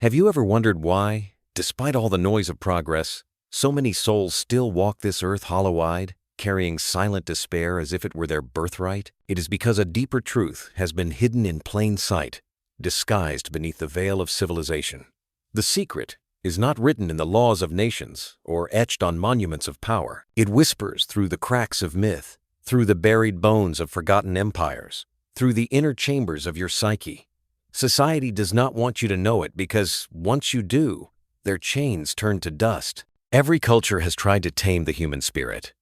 Have you ever wondered why, despite all the noise of progress, so many souls still walk this earth hollow-eyed, carrying silent despair as if it were their birthright? It is because a deeper truth has been hidden in plain sight, disguised beneath the veil of civilization. The secret is not written in the laws of nations or etched on monuments of power. It whispers through the cracks of myth, through the buried bones of forgotten empires, through the inner chambers of your psyche. Society does not want you to know it because, once you do, their chains turn to dust. Every culture has tried to tame the human spirit.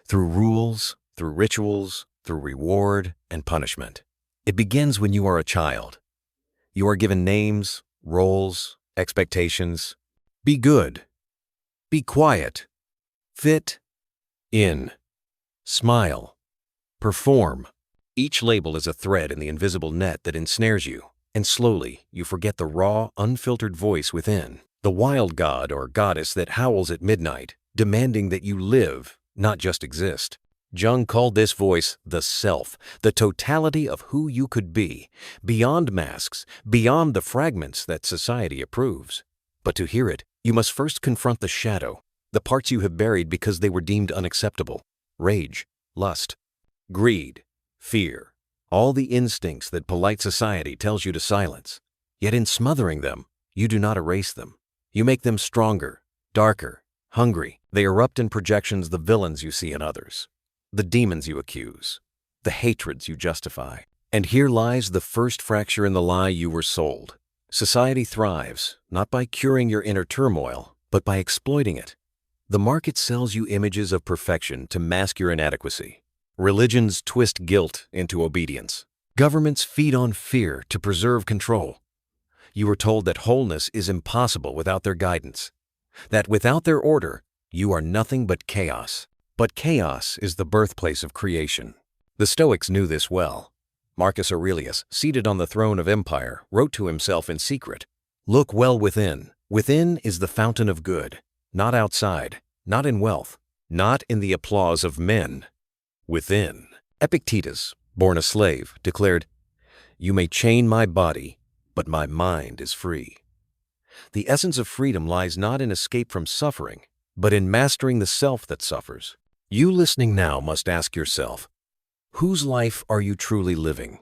Through rules, through rituals, through reward and punishment. It begins when you are a child. You are given names, roles, expectations. Be good. Be quiet. Fit in. Smile. Perform. Each label is a thread in the invisible net that ensnares you, and slowly you forget the raw, unfiltered voice within, the wild god or goddess that howls at midnight, demanding that you live, not just exist. Jung called this voice the self, the totality of who you could be, beyond masks, beyond the fragments that society approves. But to hear it, you must first confront the shadow, the parts you have buried because they were deemed unacceptable. Rage, lust, greed, fear, all the instincts that polite society tells you to silence. Yet in smothering them, you do not erase them. You make them stronger, darker, hungry. They erupt in projections, the villains you see in others, the demons you accuse, the hatreds you justify. And here lies the first fracture in the lie you were sold. Society thrives, not by curing your inner turmoil, but by exploiting it. The market sells you images of perfection to mask your inadequacy. Religions twist guilt into obedience. Governments feed on fear to preserve control. You are told that wholeness is impossible without their guidance, that without their order, you are nothing but chaos. But chaos is the birthplace of creation. The Stoics knew this well. Marcus Aurelius, seated on the throne of empire, wrote to himself in secret, "Look well within. Within is the fountain of good, not outside, not in wealth, not in the applause of men. Within." Epictetus, born a slave, declared, "You may chain my body, but my mind is free." The essence of freedom lies not in escape from suffering, but in mastering the self that suffers. You listening now must ask yourself, whose life are you truly living?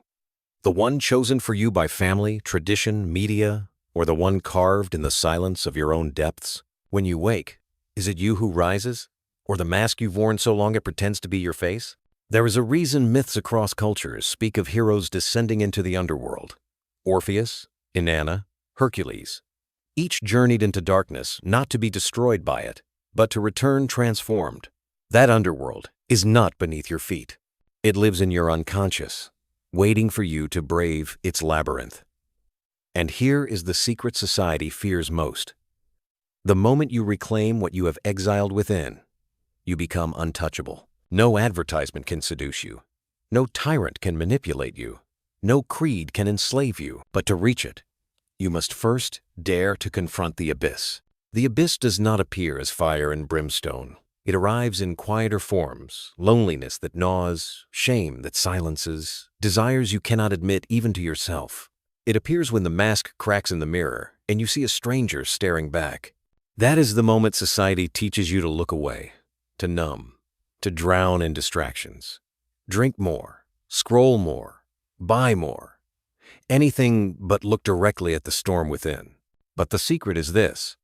The one chosen for you by family, tradition, media, or the one carved in the silence of your own depths? When you wake, is it you who rises, or the mask you've worn so long it pretends to be your face? There is a reason myths across cultures speak of heroes descending into the underworld. Orpheus, Inanna, Hercules. Each journeyed into darkness not to be destroyed by it, but to return transformed. That underworld is not beneath your feet. It lives in your unconscious, waiting for you to brave its labyrinth. And here is the secret society fears most. The moment you reclaim what you have exiled within, you become untouchable. No advertisement can seduce you. No tyrant can manipulate you. No creed can enslave you. But to reach it, you must first dare to confront the abyss. The abyss does not appear as fire and brimstone. It arrives in quieter forms, loneliness that gnaws, shame that silences, desires you cannot admit even to yourself. It appears when the mask cracks in the mirror and you see a stranger staring back. That is the moment society teaches you to look away, to numb, to drown in distractions. Drink more, scroll more, buy more. Anything but look directly at the storm within. But the secret is this: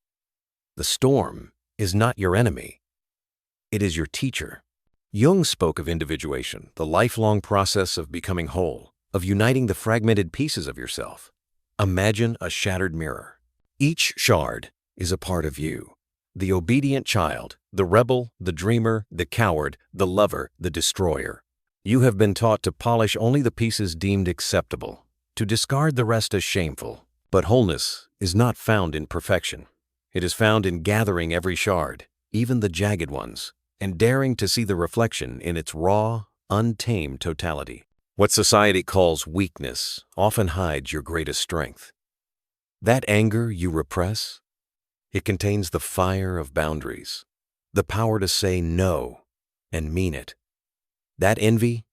the storm is not your enemy. It is your teacher. Jung spoke of individuation, the lifelong process of becoming whole, of uniting the fragmented pieces of yourself. Imagine a shattered mirror. Each shard is a part of you. The obedient child, the rebel, the dreamer, the coward, the lover, the destroyer. You have been taught to polish only the pieces deemed acceptable, to discard the rest as shameful. But wholeness is not found in perfection. It is found in gathering every shard, even the jagged ones, and daring to see the reflection in its raw, untamed totality. What society calls weakness often hides your greatest strength. That anger you repress, it contains the fire of boundaries, the power to say no and mean it. That envy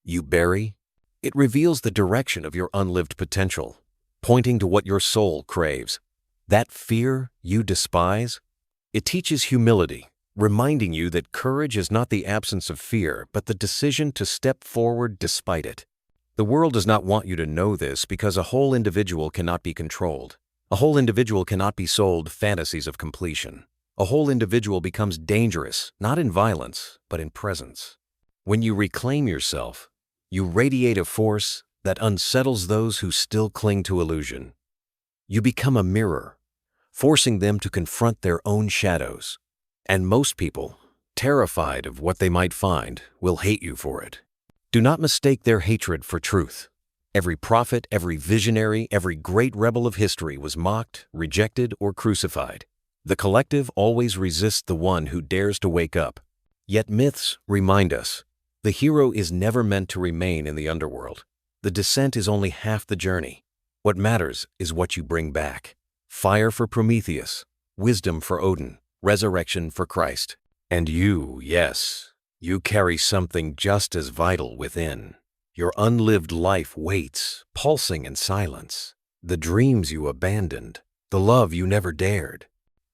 you bury, it reveals the direction of your unlived potential, pointing to what your soul craves. That fear you despise? It teaches humility, reminding you that courage is not the absence of fear, but the decision to step forward despite it. The world does not want you to know this because a whole individual cannot be controlled. A whole individual cannot be sold fantasies of completion. A whole individual becomes dangerous, not in violence, but in presence. When you reclaim yourself, you radiate a force that unsettles those who still cling to illusion. You become a mirror, forcing them to confront their own shadows. And most people, terrified of what they might find, will hate you for it. Do not mistake their hatred for truth. Every prophet, every visionary, every great rebel of history was mocked, rejected, or crucified. The collective always resists the one who dares to wake up. Yet myths remind us, the hero is never meant to remain in the underworld. The descent is only half the journey. What matters is what you bring back. Fire for Prometheus, wisdom for Odin, resurrection for Christ. And you, yes, you carry something just as vital within. Your unlived life waits, pulsing in silence. The dreams you abandoned, the love you never dared.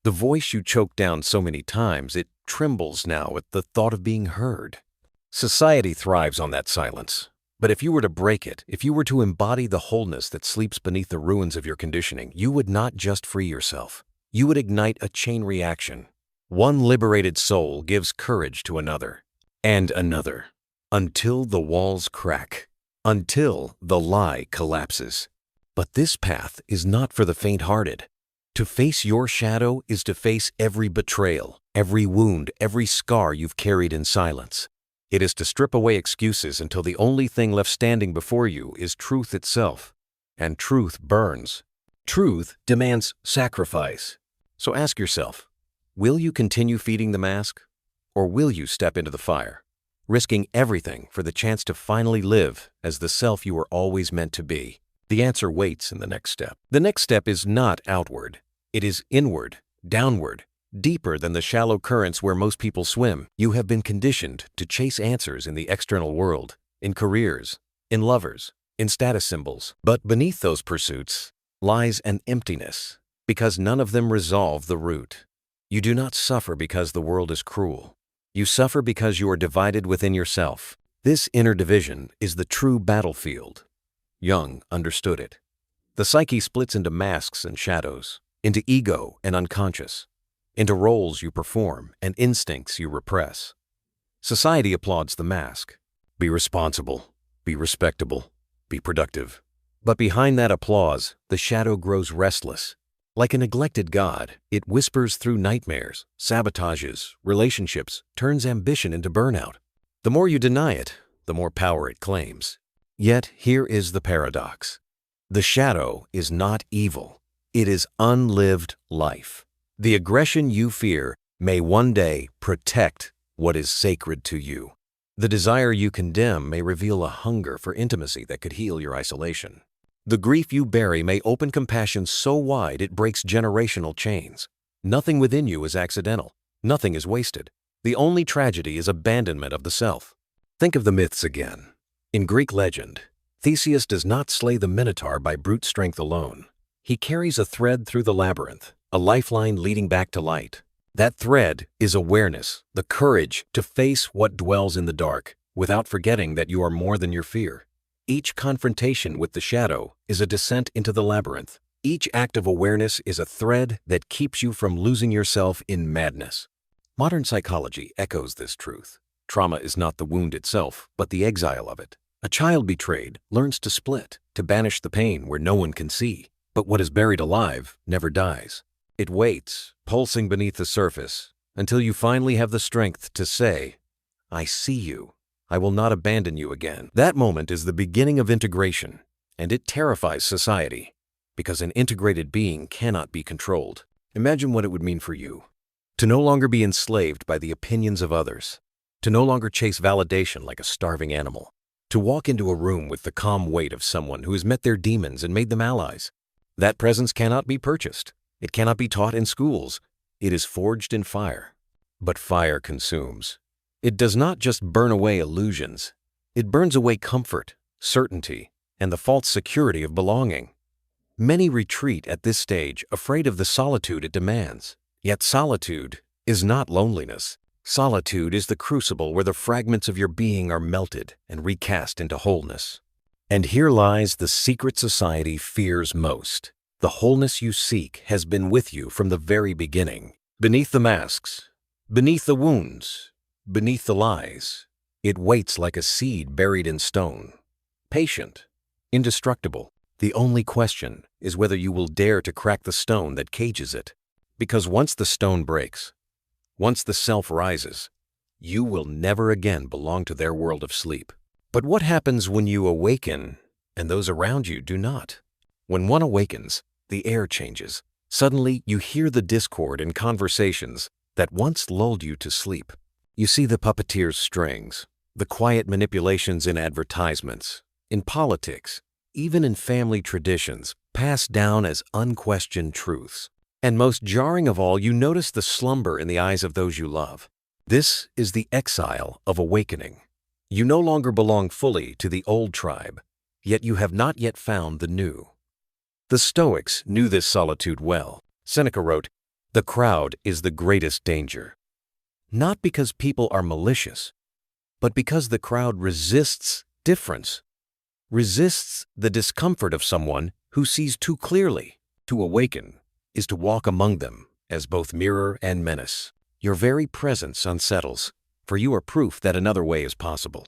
The voice you choked down so many times, it trembles now at the thought of being heard. Society thrives on that silence. But if you were to break it, if you were to embody the wholeness that sleeps beneath the ruins of your conditioning, you would not just free yourself. You would ignite a chain reaction. One liberated soul gives courage to another, and another, until the walls crack, until the lie collapses. But this path is not for the faint-hearted. To face your shadow is to face every betrayal, every wound, every scar you've carried in silence. It is to strip away excuses until the only thing left standing before you is truth itself. And truth burns. Truth demands sacrifice. So ask yourself, will you continue feeding the mask? Or will you step into the fire, risking everything for the chance to finally live as the self you were always meant to be? The answer waits in the next step. The next step is not outward. It is inward, downward, deeper than the shallow currents where most people swim. You have been conditioned to chase answers in the external world, in careers, in lovers, in status symbols. But beneath those pursuits lies an emptiness, because none of them resolve the root. You do not suffer because the world is cruel. You suffer because you are divided within yourself. This inner division is the true battlefield. Jung understood it. The psyche splits into masks and shadows, into ego and unconscious, into roles you perform and instincts you repress. Society applauds the mask. Be responsible, be respectable, be productive. But behind that applause, the shadow grows restless. Like a neglected god, it whispers through nightmares, sabotages, relationships, turns ambition into burnout. The more you deny it, the more power it claims. Yet here is the paradox. The shadow is not evil. It is unlived life. The aggression you fear may one day protect what is sacred to you. The desire you condemn may reveal a hunger for intimacy that could heal your isolation. The grief you bury may open compassion so wide it breaks generational chains. Nothing within you is accidental. Nothing is wasted. The only tragedy is abandonment of the self. Think of the myths again. In Greek legend, Theseus does not slay the Minotaur by brute strength alone. He carries a thread through the labyrinth, a lifeline leading back to light. That thread is awareness, the courage to face what dwells in the dark, without forgetting that you are more than your fear. Each confrontation with the shadow is a descent into the labyrinth. Each act of awareness is a thread that keeps you from losing yourself in madness. Modern psychology echoes this truth. Trauma is not the wound itself, but the exile of it. A child betrayed learns to split, to banish the pain where no one can see. But what is buried alive never dies. It waits, pulsing beneath the surface, until you finally have the strength to say, I see you. I will not abandon you again. That moment is the beginning of integration, and it terrifies society, because an integrated being cannot be controlled. Imagine what it would mean for you, to no longer be enslaved by the opinions of others, to no longer chase validation like a starving animal, to walk into a room with the calm weight of someone who has met their demons and made them allies. That presence cannot be purchased. It cannot be taught in schools. It is forged in fire. But fire consumes. It does not just burn away illusions. It burns away comfort, certainty, and the false security of belonging. Many retreat at this stage, afraid of the solitude it demands. Yet solitude is not loneliness. Solitude is the crucible where the fragments of your being are melted and recast into wholeness. And here lies the secret society fears most. The wholeness you seek has been with you from the very beginning. Beneath the masks, beneath the wounds, beneath the lies, it waits like a seed buried in stone. Patient, indestructible. The only question is whether you will dare to crack the stone that cages it. Because once the stone breaks, once the self rises, you will never again belong to their world of sleep. But what happens when you awaken and those around you do not? When one awakens, the air changes. Suddenly, you hear the discord in conversations that once lulled you to sleep. You see the puppeteer's strings, the quiet manipulations in advertisements, in politics, even in family traditions, passed down as unquestioned truths. And most jarring of all, you notice the slumber in the eyes of those you love. This is the exile of awakening. You no longer belong fully to the old tribe, yet you have not yet found the new. The Stoics knew this solitude well. Seneca wrote, "The crowd is the greatest danger." Not because people are malicious, but because the crowd resists difference, resists the discomfort of someone who sees too clearly. To awaken is to walk among them as both mirror and menace. Your very presence unsettles, for you are proof that another way is possible.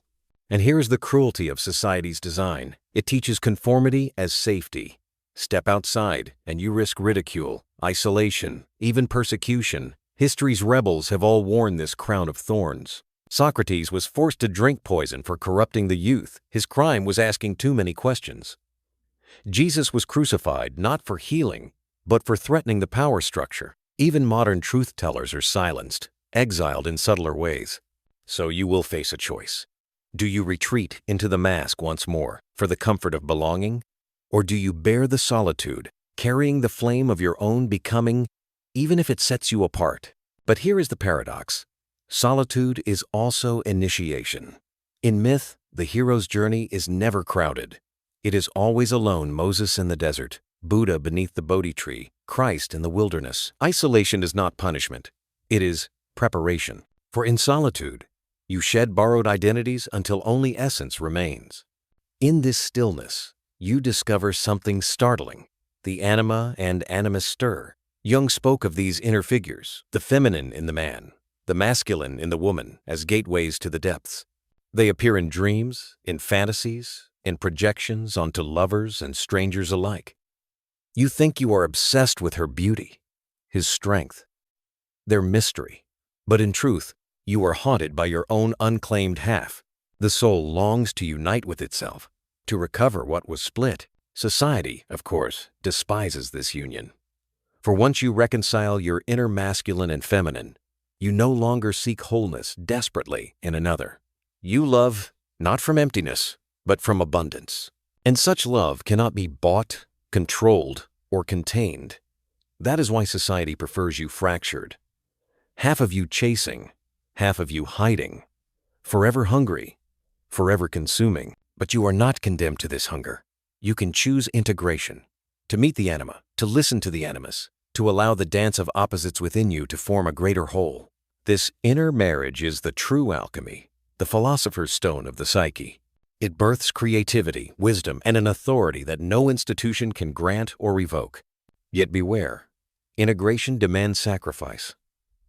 And here is the cruelty of society's design. It teaches conformity as safety. Step outside and you risk ridicule, isolation, even persecution. History's rebels have all worn this crown of thorns. Socrates was forced to drink poison for corrupting the youth. His crime was asking too many questions. Jesus was crucified not for healing, but for threatening the power structure. Even modern truth-tellers are silenced, exiled in subtler ways. So you will face a choice. Do you retreat into the mask once more for the comfort of belonging? Or do you bear the solitude, carrying the flame of your own becoming, even if it sets you apart? But here is the paradox. Solitude is also initiation. In myth, the hero's journey is never crowded. It is always alone: Moses in the desert, Buddha beneath the Bodhi tree, Christ in the wilderness. Isolation is not punishment. It is preparation. For in solitude, you shed borrowed identities until only essence remains. In this stillness, you discover something startling. The anima and animus stir. Jung spoke of these inner figures, the feminine in the man, the masculine in the woman, as gateways to the depths. They appear in dreams, in fantasies, in projections onto lovers and strangers alike. You think you are obsessed with her beauty, his strength, their mystery. But in truth, you are haunted by your own unclaimed half. The soul longs to unite with itself, to recover what was split. Society, of course, despises this union. For once you reconcile your inner masculine and feminine, you no longer seek wholeness desperately in another. You love not from emptiness, but from abundance. And such love cannot be bought, controlled, or contained. That is why society prefers you fractured. Half of you chasing, half of you hiding, forever hungry, forever consuming. But you are not condemned to this hunger. You can choose integration, to meet the anima, to listen to the animus, to allow the dance of opposites within you to form a greater whole. This inner marriage is the true alchemy, the philosopher's stone of the psyche. It births creativity, wisdom, and an authority that no institution can grant or revoke. Yet beware, integration demands sacrifice.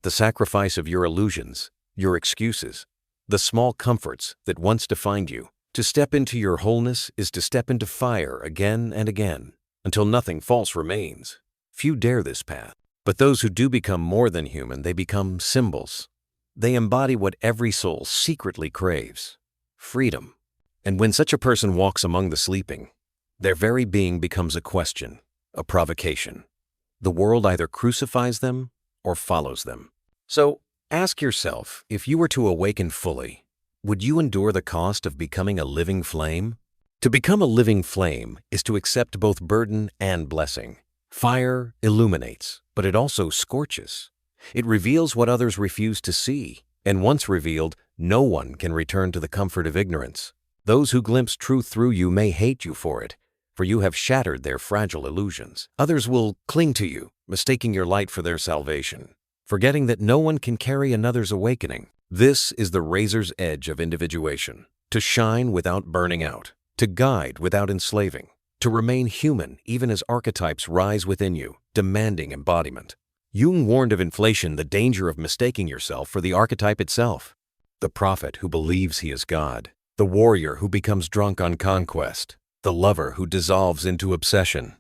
The sacrifice of your illusions, your excuses, the small comforts that once defined you. To step into your wholeness is to step into fire again and again, until nothing false remains. Few dare this path, but those who do become more than human, they become symbols. They embody what every soul secretly craves: freedom. And when such a person walks among the sleeping, their very being becomes a question, a provocation. The world either crucifies them or follows them. So ask yourself, if you were to awaken fully, would you endure the cost of becoming a living flame? To become a living flame is to accept both burden and blessing. Fire illuminates, but it also scorches. It reveals what others refuse to see, and once revealed, no one can return to the comfort of ignorance. Those who glimpse truth through you may hate you for it, for you have shattered their fragile illusions. Others will cling to you, mistaking your light for their salvation, forgetting that no one can carry another's awakening. This is the razor's edge of individuation: to shine without burning out, to guide without enslaving, to remain human even as archetypes rise within you, demanding embodiment. Jung warned of inflation, the danger of mistaking yourself for the archetype itself. The prophet who believes he is God, the warrior who becomes drunk on conquest, the lover who dissolves into obsession.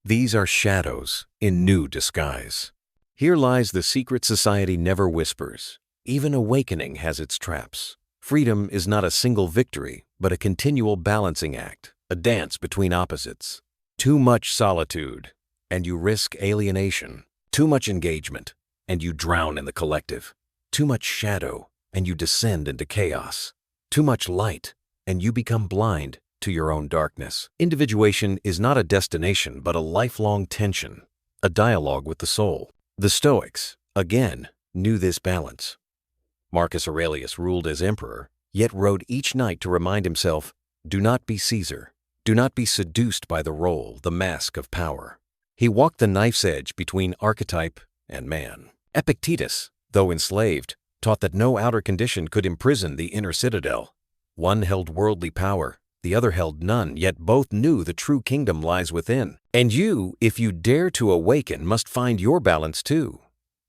These are shadows in new disguise. Here lies the secret society never whispers. Even awakening has its traps. Freedom is not a single victory, but a continual balancing act, a dance between opposites. Too much solitude, and you risk alienation. Too much engagement, and you drown in the collective. Too much shadow, and you descend into chaos. Too much light, and you become blind to your own darkness. Individuation is not a destination, but a lifelong tension, a dialogue with the soul. The Stoics, again, knew this balance. Marcus Aurelius ruled as emperor, yet wrote each night to remind himself, "Do not be Caesar. Do not be seduced by the role, the mask of power." He walked the knife's edge between archetype and man. Epictetus, though enslaved, taught that no outer condition could imprison the inner citadel. One held worldly power, the other held none, yet both knew the true kingdom lies within. And you, if you dare to awaken, must find your balance too.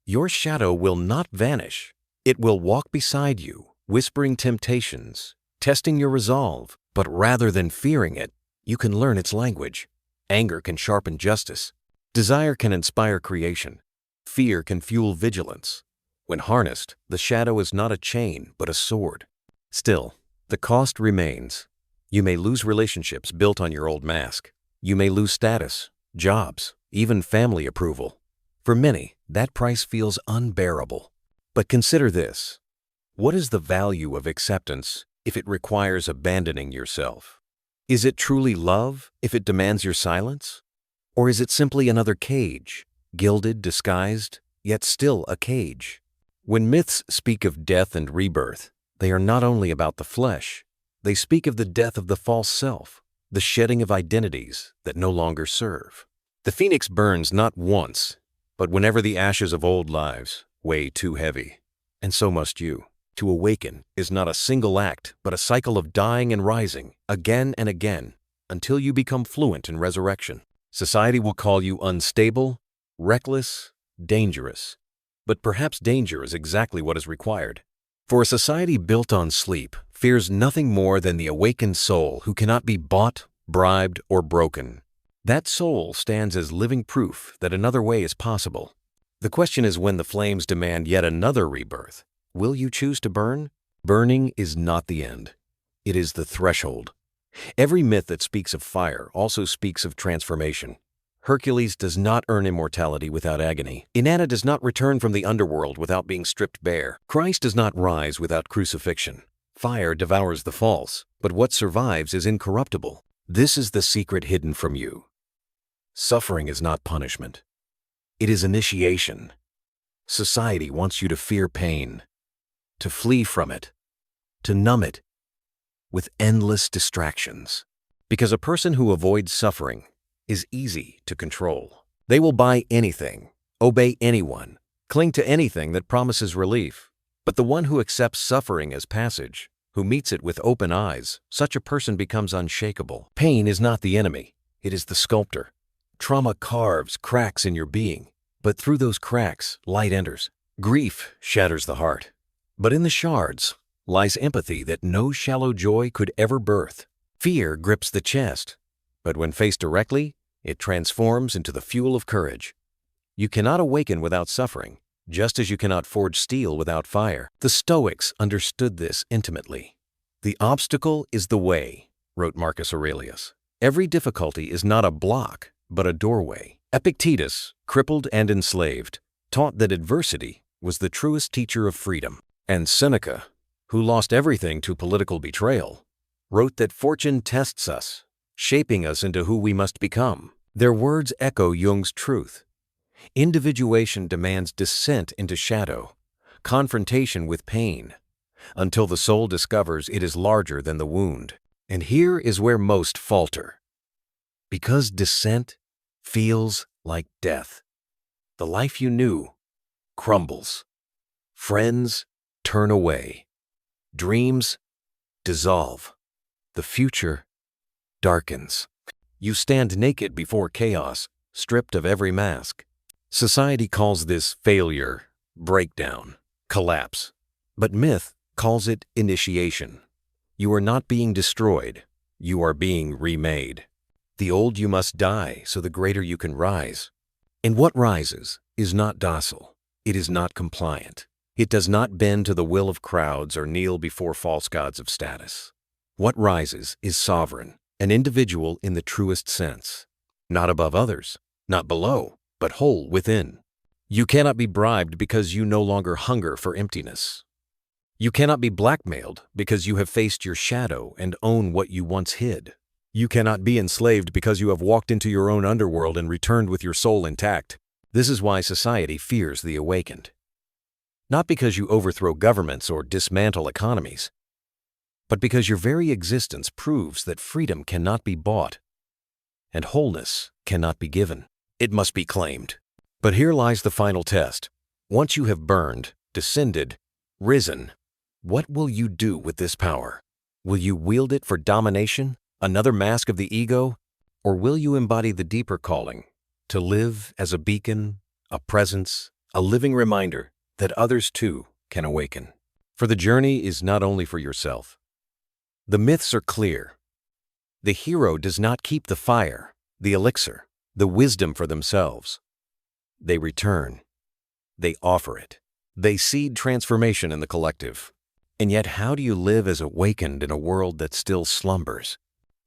Your shadow will not vanish. It will walk beside you, whispering temptations, testing your resolve. But rather than fearing it, you can learn its language. Anger can sharpen justice. Desire can inspire creation. Fear can fuel vigilance. When harnessed, the shadow is not a chain, but a sword. Still, the cost remains. You may lose relationships built on your old mask. You may lose status, jobs, even family approval. For many, that price feels unbearable. But consider this. What is the value of acceptance if it requires abandoning yourself? Is it truly love if it demands your silence? Or is it simply another cage, gilded, disguised, yet still a cage? When myths speak of death and rebirth, they are not only about the flesh. They speak of the death of the false self, the shedding of identities that no longer serve. The phoenix burns not once, but whenever the ashes of old lives weigh too heavy. And so must you. To awaken is not a single act, but a cycle of dying and rising, again and again, until you become fluent in resurrection. Society will call you unstable, reckless, dangerous. But perhaps danger is exactly what is required. For a society built on sleep fears nothing more than the awakened soul who cannot be bought, bribed, or broken. That soul stands as living proof that another way is possible. The question is, when the flames demand yet another rebirth, will you choose to burn? Burning is not the end. It is the threshold. Every myth that speaks of fire also speaks of transformation. Hercules does not earn immortality without agony. Inanna does not return from the underworld without being stripped bare. Christ does not rise without crucifixion. Fire devours the false, but what survives is incorruptible. This is the secret hidden from you. Suffering is not punishment. It is initiation. Society wants you to fear pain, to flee from it, to numb it with endless distractions. Because a person who avoids suffering is easy to control. They will buy anything, obey anyone, cling to anything that promises relief. But the one who accepts suffering as passage, who meets it with open eyes, such a person becomes unshakable. Pain is not the enemy, it is the sculptor. Trauma carves cracks in your being, but through those cracks, light enters. Grief shatters the heart, but in the shards lies empathy that no shallow joy could ever birth. Fear grips the chest, but when faced directly, it transforms into the fuel of courage. You cannot awaken without suffering, just as you cannot forge steel without fire. The Stoics understood this intimately. The obstacle is the way, wrote Marcus Aurelius. Every difficulty is not a block, but a doorway. Epictetus, crippled and enslaved, taught that adversity was the truest teacher of freedom. And Seneca, who lost everything to political betrayal, wrote that fortune tests us, shaping us into who we must become. Their words echo Jung's truth. Individuation demands descent into shadow, confrontation with pain, until the soul discovers it is larger than the wound. And here is where most falter. Because descent feels like death. The life you knew crumbles. Friends turn away. Dreams dissolve. The future darkens. You stand naked before chaos, stripped of every mask. Society calls this failure, breakdown, collapse. But myth calls it initiation. You are not being destroyed. You are being remade. The old you must die so the greater you can rise. And what rises is not docile. It is not compliant. It does not bend to the will of crowds or kneel before false gods of status. What rises is sovereign, an individual in the truest sense. Not above others, not below, but whole within. You cannot be bribed because you no longer hunger for emptiness. You cannot be blackmailed because you have faced your shadow and own what you once hid. You cannot be enslaved because you have walked into your own underworld and returned with your soul intact. This is why society fears the awakened. Not because you overthrow governments or dismantle economies, but because your very existence proves that freedom cannot be bought and wholeness cannot be given. It must be claimed. But here lies the final test. Once you have burned, descended, risen, what will you do with this power? Will you wield it for domination, another mask of the ego, or will you embody the deeper calling to live as a beacon, a presence, a living reminder that others too can awaken? For the journey is not only for yourself. The myths are clear. The hero does not keep the fire, the elixir, the wisdom for themselves. They return. They offer it. They seed transformation in the collective. And yet, how do you live as awakened in a world that still slumbers?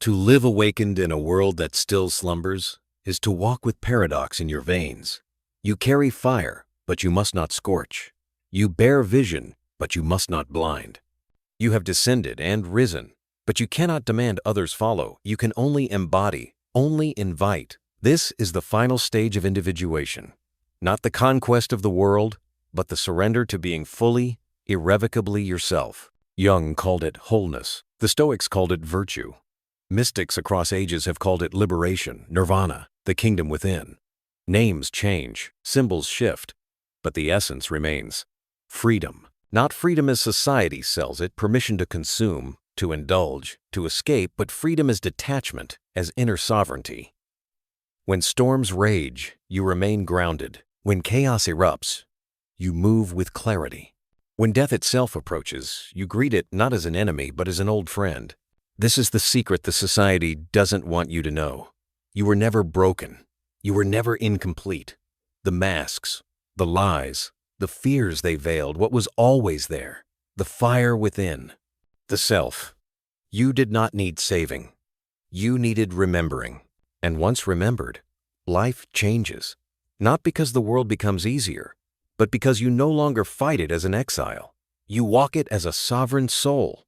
To live awakened in a world that still slumbers is to walk with paradox in your veins. You carry fire, but you must not scorch. You bear vision, but you must not blind. You have descended and risen, but you cannot demand others follow. You can only embody, only invite. This is the final stage of individuation. Not the conquest of the world, but the surrender to being fully, irrevocably yourself. Jung called it wholeness. The Stoics called it virtue. Mystics across ages have called it liberation, nirvana, the kingdom within. Names change, symbols shift, but the essence remains. Freedom. Not freedom as society sells it, permission to consume, to indulge, to escape, but freedom as detachment, as inner sovereignty. When storms rage, you remain grounded. When chaos erupts, you move with clarity. When death itself approaches, you greet it not as an enemy, but as an old friend. This is the secret the society doesn't want you to know. You were never broken. You were never incomplete. The masks, the lies, the fears they veiled, what was always there, the fire within, the self. You did not need saving. You needed remembering. And once remembered, life changes. Not because the world becomes easier, but because you no longer fight it as an exile. You walk it as a sovereign soul.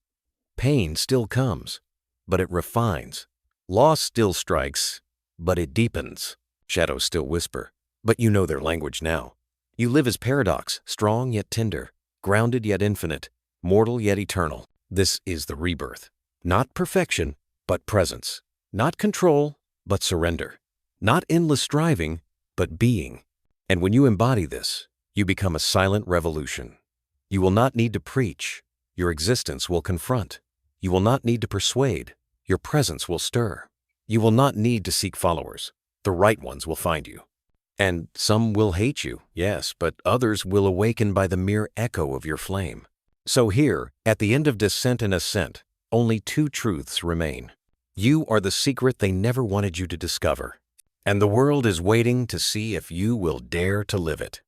Pain still comes, but it refines. Loss still strikes, but it deepens. Shadows still whisper, but you know their language now. You live as paradox, strong yet tender, grounded yet infinite, mortal yet eternal. This is the rebirth. Not perfection, but presence. Not control, but surrender. Not endless striving, but being. And when you embody this, you become a silent revolution. You will not need to preach. Your existence will confront. You will not need to persuade. Your presence will stir. You will not need to seek followers. The right ones will find you. And some will hate you, yes, but others will awaken by the mere echo of your flame. So here, at the end of descent and ascent, only two truths remain. You are the secret they never wanted you to discover. And the world is waiting to see if you will dare to live it.